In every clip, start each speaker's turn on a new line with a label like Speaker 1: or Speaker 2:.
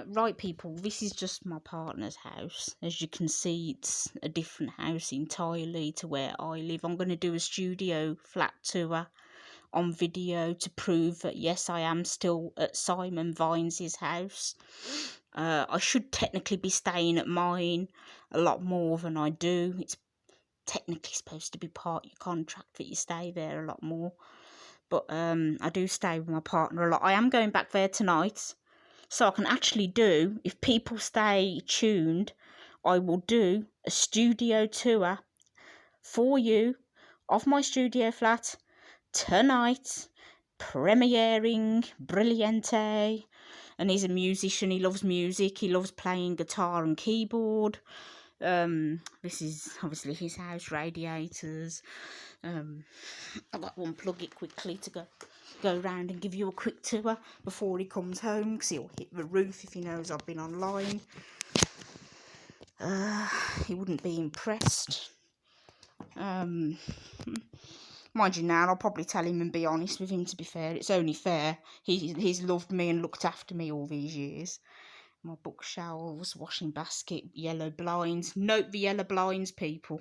Speaker 1: Right, people, this is just my partner's house. As you can see, it's a different house entirely to where I live. I'm going to do a studio flat tour on video to prove that yes, I am still at Simon Vines' house. I should technically be staying at mine a lot more than I do. It's technically supposed to be part of your contract that you stay there a lot more. But I do stay with my partner a lot. I am going back there tonight. So I can actually do, if people stay tuned, I will do a studio tour for you of my studio flat tonight, premiering Brilliante. And he's a musician, he loves music, he loves playing guitar and keyboard. This is obviously his house, radiators. I got to unplug it quickly to go round and give you a quick tour before he comes home, because he'll hit the roof if he knows I've been online. He wouldn't be impressed. Mind you, now I'll probably tell him and be honest with him, to be fair. It's only fair. He's loved me and looked after me all these years. My bookshelves, washing basket, yellow blinds. Note the yellow blinds, people.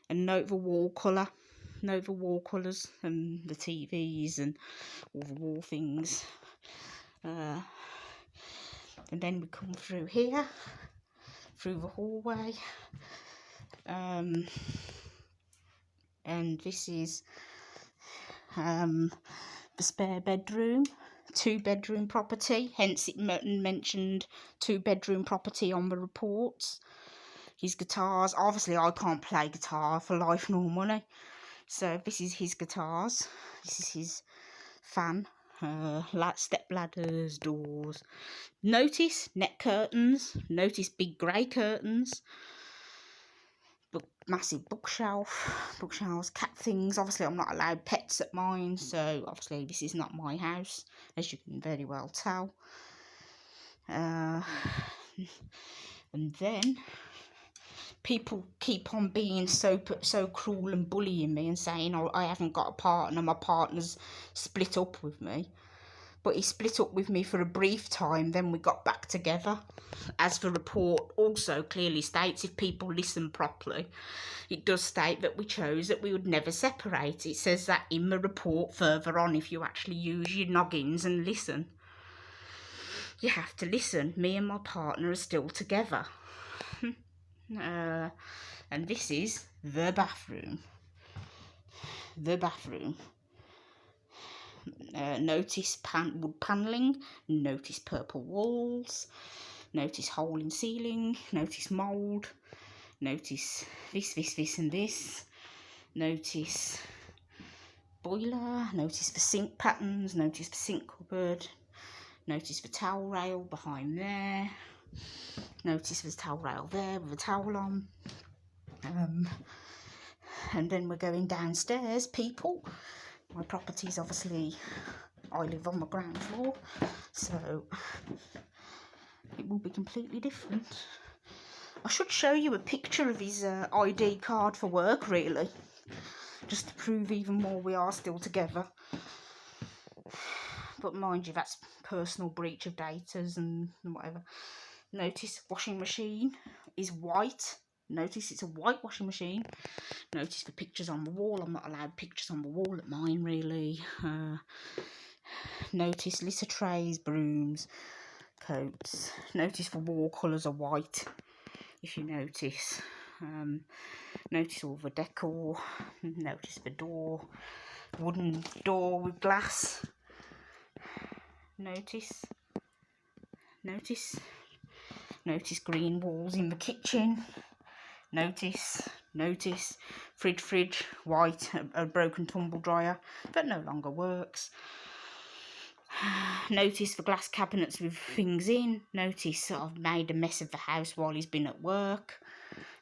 Speaker 1: And note the wall colour. Note the wall colours and the TVs and all the wall things. And then we come through here, through the hallway. And this is the spare bedroom. 2-bedroom property, hence it mentioned 2-bedroom property on the reports. His guitars, obviously I can't play guitar for life nor money, so this is his guitars. This is his fan, step ladders, doors. Notice net curtains, notice big grey curtains. Massive bookshelves, cat things. Obviously I'm not allowed pets at mine, so obviously this is not my house, as you can very well tell. And then people keep on being so cruel and bullying me and saying, oh, I haven't got a partner, my partner's split up with me. But he split up with me for a brief time, then we got back together. As the report also clearly states, if people listen properly, it does state that we chose that we would never separate. It says that in the report further on, if you actually use your noggins and listen. You have to listen. Me and my partner are still together. And this is the bathroom. The bathroom. Notice wood panelling, notice purple walls, notice hole in ceiling, notice mould, notice this and this, notice boiler, notice the sink patterns, notice the sink cupboard, notice the towel rail behind there, notice the towel rail there with a towel on. And then we're going downstairs, people. My property's obviously, I live on the ground floor, so it will be completely different. I should show you a picture of his ID card for work, really, just to prove even more we are still together. But mind you, that's personal breach of datas and whatever. Notice washing machine is white. Notice it's a white washing machine. Notice the pictures on the wall. I'm not allowed pictures on the wall at mine, really. Notice litter trays, brooms, coats. Notice the wall colours are white, if you notice. Notice all the decor. Notice the door. Wooden door with glass. Notice green walls in the kitchen. Notice fridge, white, a broken tumble dryer that no longer works. Notice the glass cabinets with things in. Notice I've made a mess of the house while he's been at work,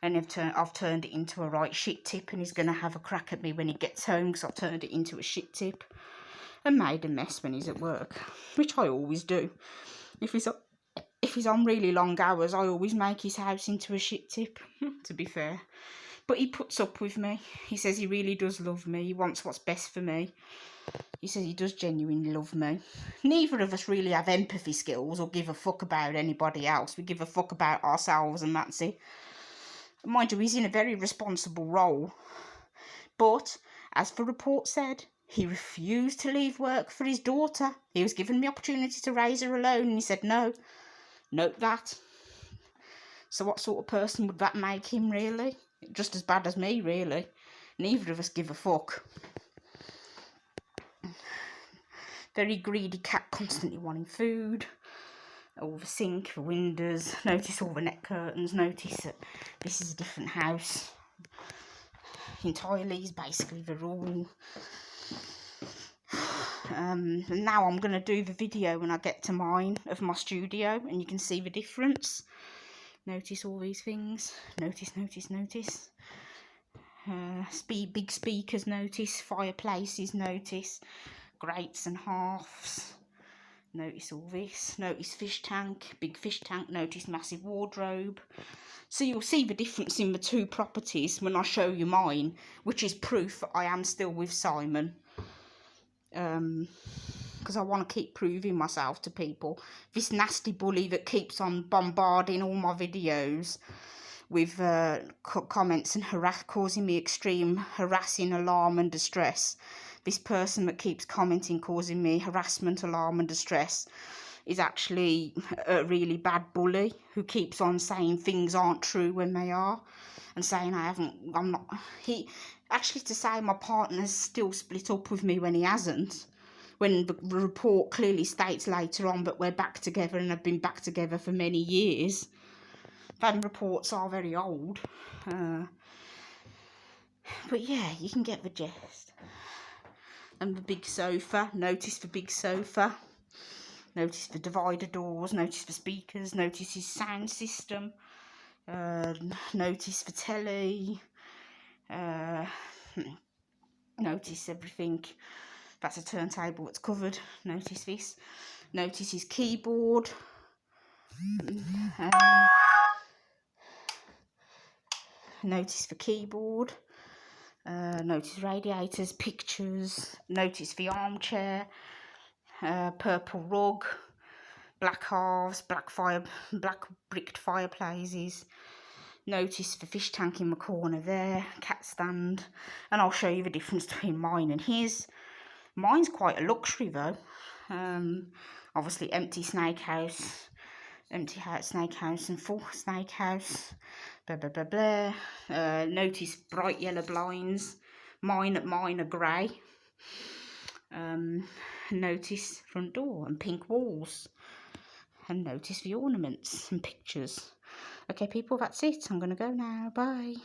Speaker 1: and I've turned it into a right shit tip, and he's going to have a crack at me when he gets home because I've turned it into a shit tip and made a mess when he's at work, which I always do. If he's on really long hours, I always make his house into a shit tip, to be fair. But he puts up with me. He says he really does love me. He wants what's best for me. He says he does genuinely love me. Neither of us really have empathy skills or give a fuck about anybody else. We give a fuck about ourselves and that's it. Mind you, he's in a very responsible role. But, as the report said, he refused to leave work for his daughter. He was given the opportunity to raise her alone and he said no. Note that. So what sort of person would that make him, really? Just as bad as me, really. Neither of us give a fuck. Very greedy cat, constantly wanting food. All the sink, the windows. Notice all the net curtains. Notice that this is a different house entirely. Is basically the rule. And now I'm going to do the video when I get to mine of my studio, and you can see the difference. Notice all these things. Notice. Big speakers, notice. Fireplaces, notice. Grates and hearths. Notice all this. Notice fish tank. Big fish tank. Notice massive wardrobe. So you'll see the difference in the two properties when I show you mine, which is proof that I am still with Simon. Because I want to keep proving myself to people. This nasty bully that keeps on bombarding all my videos with comments and causing me extreme harassing, alarm and distress. This person that keeps commenting, causing me harassment, alarm and distress, is actually a really bad bully who keeps on saying things aren't true when they are, and saying actually to say my partner's still split up with me when he hasn't, when the report clearly states later on that we're back together and have been back together for many years. Them reports are very old. But yeah, you can get the gist. And the big sofa. Notice the big sofa. Notice the divider doors. Notice the speakers. Notice his sound system. Notice the telly. Notice everything. That's a turntable that's covered. Notice this. Notice his keyboard. Notice the keyboard. Notice radiators, pictures. Notice the armchair. Purple rug. Black hearths, black bricked fireplaces. Notice the fish tank in the corner there, cat stand, and I'll show you the difference between mine and his. Mine's quite a luxury though. Obviously empty snake house, snake house and full snake house, blah blah blah blah. Notice bright yellow blinds. Mine are grey. Notice front door and pink walls. And notice the ornaments and pictures. Okay, people, that's it. I'm going to go now. Bye.